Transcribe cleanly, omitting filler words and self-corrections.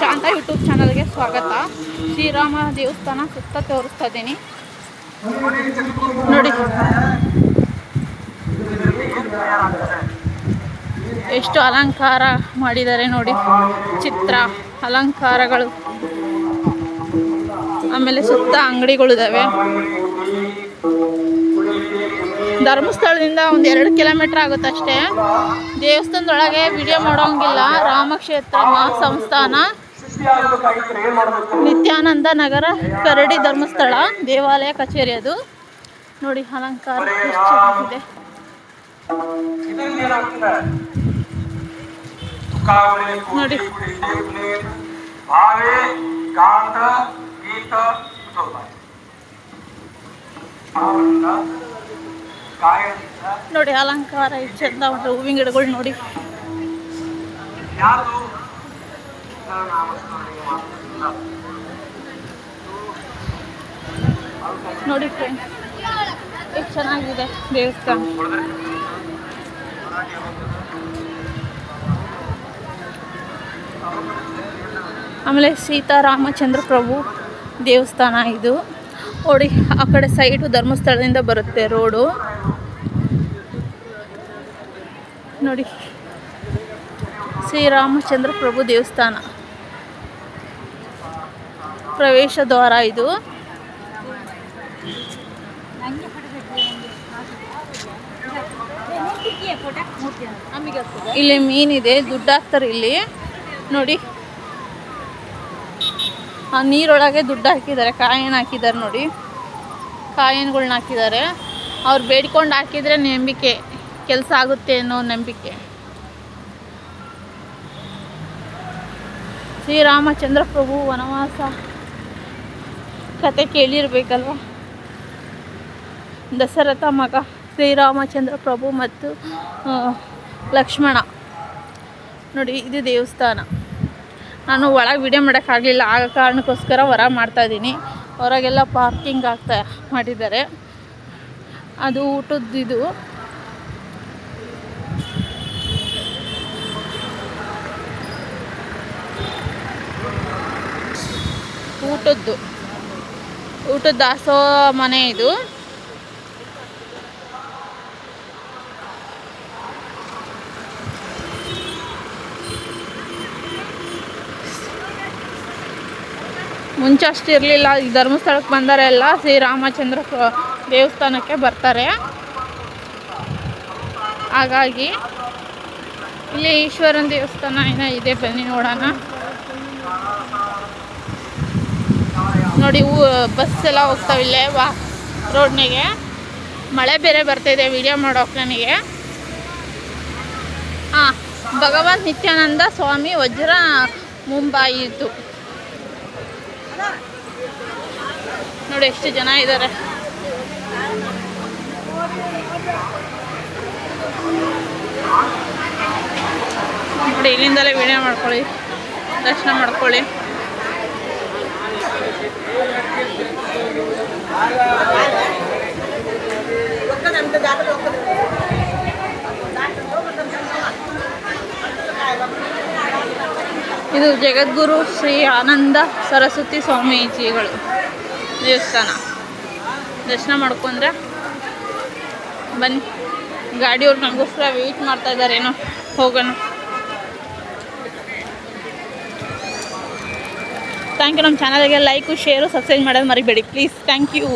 ಶಾಂತ YouTube ಚಾನಲ್ಗೆ ಸ್ವಾಗತ. ಶ್ರೀರಾಮ ದೇವಸ್ಥಾನ ಸುತ್ತ ತೋರಿಸ್ತಾ ಇದ್ದೀನಿ ನೋಡಿ. ಎಷ್ಟು ಅಲಂಕಾರ ಮಾಡಿದ್ದಾರೆ ನೋಡಿ, ಚಿತ್ರ ಅಲಂಕಾರಗಳು. ಆಮೇಲೆ ಸುತ್ತ ಅಂಗಡಿಗಳಿದ್ದಾವೆ. ಧರ್ಮಸ್ಥಳದಿಂದ ಒಂದು 2 ಕಿಲೋಮೀಟರ್ ಆಗುತ್ತೆ ಅಷ್ಟೇ. ದೇವಸ್ಥಾನದೊಳಗೆ ವಿಡಿಯೋ ಮಾಡೋಂಗಿಲ್ಲ. ರಾಮಕ್ಷೇತ್ರ ಮಹಾಸಂಸ್ಥಾನ ನಿತ್ಯಾನಂದ ನಗರ ಕರಡಿ ಧರ್ಮಸ್ಥಳ ದೇವಾಲಯ ಕಚೇರಿ ಅದು ನೋಡಿ. ಅಲಂಕಾರ ಎಷ್ಟು ಚೆನ್ನಾಗಿದೆ. ನೋಡಿ ನೋಡಿ ಅಲಂಕಾರ ಎಷ್ಟು ಚಂದ ಉಂಟು. ಹೂವಿನ ಗಿಡಗಳು ನೋಡಿ. ನೋಡಿ ಫ್ರೆಂಡ್ಸ್, ಎಷ್ಟು ಚೆನ್ನಾಗಿದೆ ದೇವಸ್ಥಾನ. ಆಮೇಲೆ ಸೀತಾರಾಮಚಂದ್ರ ಪ್ರಭು ದೇವಸ್ಥಾನ ಇದು ನೋಡಿ. ಆ ಕಡೆ ಸೈಡು ಧರ್ಮಸ್ಥಳದಿಂದ ಬರುತ್ತೆ ರೋಡು ನೋಡಿ. ಶ್ರೀರಾಮಚಂದ್ರ ಪ್ರಭು ದೇವಸ್ಥಾನ ಪ್ರವೇಶ ದ್ವಾರ ಇದು. ಇಲ್ಲಿ ಮೀನಿದೆ, ದುಡ್ಡು ಹಾಕ್ತಾರೆ ಇಲ್ಲಿ ನೋಡಿ. ಆ ನೀರೊಳಗೆ ದುಡ್ಡು ಹಾಕಿದ್ದಾರೆ, ಕಾಯಿನ್ ಹಾಕಿದ್ದಾರೆ ನೋಡಿ. ಕಾಯಿನ್ಗಳ್ನ ಹಾಕಿದ್ದಾರೆ. ಅವ್ರು ಬೇಡ್ಕೊಂಡು ಹಾಕಿದರೆ ನಂಬಿಕೆ ಕೆಲಸ ಆಗುತ್ತೆ ಅನ್ನೋ ನಂಬಿಕೆ. ಶ್ರೀರಾಮಚಂದ್ರ ಪ್ರಭು ವನವಾಸ ಕತೆ ಕೇಳಿರ್ಬೇಕಲ್ವ. ದಶರಥ ಮಗ ಶ್ರೀರಾಮಚಂದ್ರ ಪ್ರಭು ಮತ್ತು ಲಕ್ಷ್ಮಣ ನೋಡಿ. ಇದು ದೇವಸ್ಥಾನ. ನಾನು ಒಳಗೆ ವಿಡಿಯೋ ಮಾಡೋಕ್ಕಾಗಲಿಲ್ಲ, ಆಗ ಕಾರಣಕ್ಕೋಸ್ಕರ ಹೊರ ಮಾಡ್ತಾಯಿದ್ದೀನಿ. ಹೊರಗೆಲ್ಲ ಪಾರ್ಕಿಂಗ್ ಮಾಡಿದ್ದಾರೆ. ಅದು ಊಟದ್ದು ಇದು. ಊಟದ ದಾಸೋಹ ಮನೆ ಇದು. ಮುಂಚೆ ಅಷ್ಟು ಇರಲಿಲ್ಲ. ಈ ಧರ್ಮಸ್ಥಳಕ್ಕೆ ಬಂದರೆ ಎಲ್ಲ ಶ್ರೀರಾಮಚಂದ್ರ ದೇವಸ್ಥಾನಕ್ಕೆ ಬರ್ತಾರೆ. ಹಾಗಾಗಿ ಇಲ್ಲಿ ಈಶ್ವರನ ದೇವಸ್ಥಾನ ಏನೋ ಇದೆ, ಬನ್ನಿ ನೋಡೋಣ. ನೋಡಿ ಬಸ್ ಎಲ್ಲ ಹೋಗ್ತಾವಿಲ್ಲೇ ರೋಡ್ನಿಗೆ. ಮಳೆ ಬೇರೆ ಬರ್ತಾಯಿದೆ ವಿಡಿಯೋ ಮಾಡೋಕೆ ನನಗೆ. ಭಗವಾನ್ ನಿತ್ಯಾನಂದ ಸ್ವಾಮಿ ವಜ್ರ ಮುಂಬಾಯಿ ಇತ್ತು ನೋಡಿ. ಎಷ್ಟು ಜನ ಇದ್ದಾರೆ ನೋಡಿ. ಇಲ್ಲಿಂದಲೇ ವಿಡಿಯೋ ಮಾಡ್ಕೊಳ್ಳಿ, ದರ್ಶನ ಮಾಡ್ಕೊಳ್ಳಿ. ಇದು ಜಗದ್ಗುರು ಶ್ರೀ ಆನಂದ ಸರಸ್ವತಿ ಸ್ವಾಮೀಜಿಗಳು ದೇವಸ್ಥಾನ. ದರ್ಶನ ಮಾಡ್ಕೊಂಡ್ರೆ ಬನ್ನಿ. ಗಾಡಿಯವ್ರು ನನಗೋಸ್ಕರ ವೆಯ್ಟ್ ಮಾಡ್ತಾ ಇದ್ದಾರೇನೋ, ಹೋಗೋಣ. Thank you. ನಮ್ಮ ಚಾನಲ್ಗೆ ಲೈಕು, ಶೇರು, ಸಬ್ಸ್ಕ್ರೈಬ್ ಮಾಡೋದು ಮರಿಬೇಡಿ ಪ್ಲೀಸ್. Thank you.